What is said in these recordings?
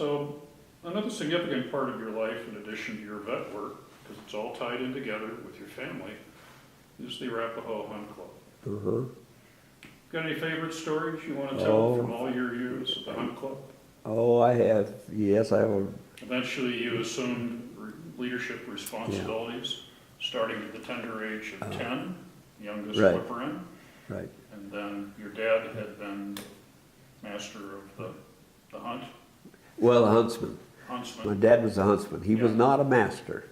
So another significant part of your life, in addition to your vet work, because it's all tied in together with your family, is the Arapahoe Hunt Club. Got any favorite stories you want to tell from all your years at the Hunt Club? Oh, I have. Yes, I have. Eventually you assumed leadership responsibilities, starting at the tender age of 10, youngest Right. whipper-in. Right. And then your dad had been master of the hunt, Well, a huntsman. My huntsman. dad was a huntsman. He was Yeah. not a master.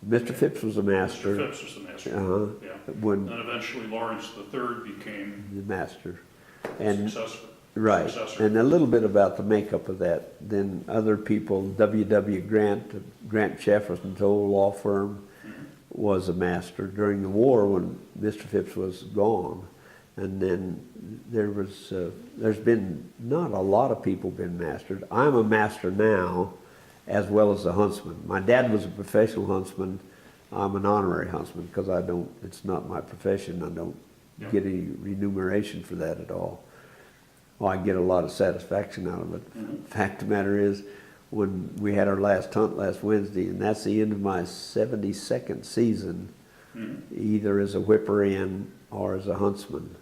Mr. Phipps was a master. Mr. Phipps was the master. Uh-huh. Yeah. When And eventually Lawrence III became the master. And successor. right. successor. And a little bit about the makeup of that. Then other people, W.W. Grant, Grant Jefferson's old law firm, was a master during the war when Mr. Phipps was gone. And then there's been not a lot of people been mastered. I'm a master now, as well as a huntsman. My dad was a professional huntsman. I'm an honorary huntsman because it's not my profession. I don't get any remuneration for that at all. Well, I get a lot of satisfaction out of it. Fact of the matter is, when we had our last hunt last Wednesday, and that's the end of my 72nd season, either as a whipper-in or as a huntsman.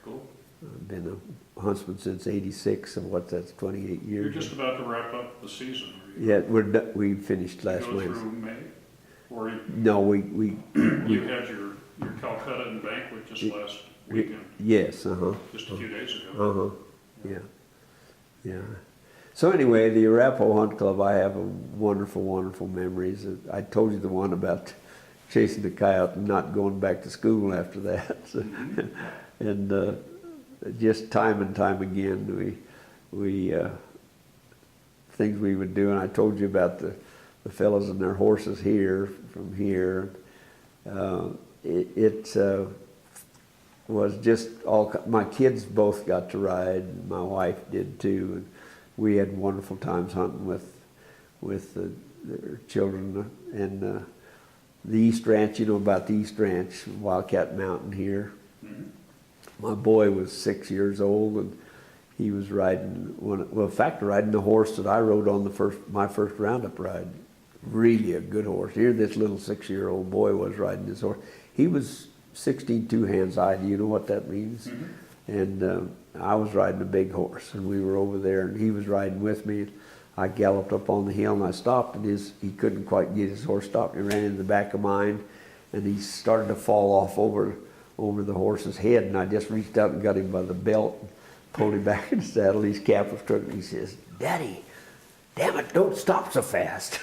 Cool. I've been a huntsman since '86, and that's 28 years. You're just about to wrap up the season. Yeah, we finished last Go Wednesday. through May? Or No, we you had your Calcutta and banquet just last weekend, yes, just a few days ago. Yeah. So anyway, the Arapahoe Hunt Club, I have a wonderful, wonderful memories. I told you the one about chasing the coyote and not going back to school after that. And just time and time again, we things we would do. And I told you about the fellows and their horses here, from here. It was just my kids both got to ride. My wife did too. And we had wonderful times hunting with their children. And the East Ranch, you know about the East Ranch, Wildcat Mountain here. My boy was 6 years old, and he was riding riding the horse that I rode on my first roundup ride. Really a good horse. Here this little 6-year-old boy was riding this horse. He was 16 two-hands eye. Do you know what that means? And I was riding a big horse, and we were over there, and he was riding with me. I galloped up on the hill, and I stopped, and he couldn't quite get his horse stopped. He ran into the back of mine, and he started to fall off over the horse's head, and I just reached out and got him by the belt, and pulled him back in the saddle. His cap was crooked, and he says, "Daddy, damn it, don't stop so fast."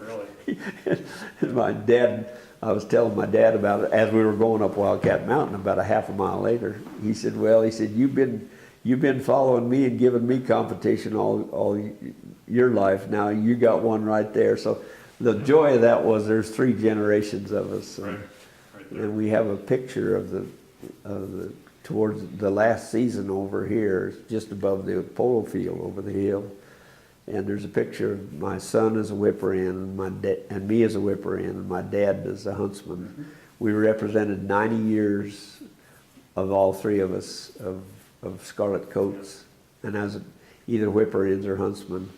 Really? And I was telling my dad about it as we were going up Wildcat Mountain. About a half a mile later, he said, "You've been following me and giving me competition all your life. Now you got one right there." So the joy of that was there's 3 generations of us, Right there. and we have a picture of the towards the last season over here, just above the polo field over the hill. And there's a picture of my son as a whipper-in and me as a whipper-in, and my dad as a huntsman. We represented 90 years of all 3 of us of scarlet coats, and as either whipper-ins or huntsmen.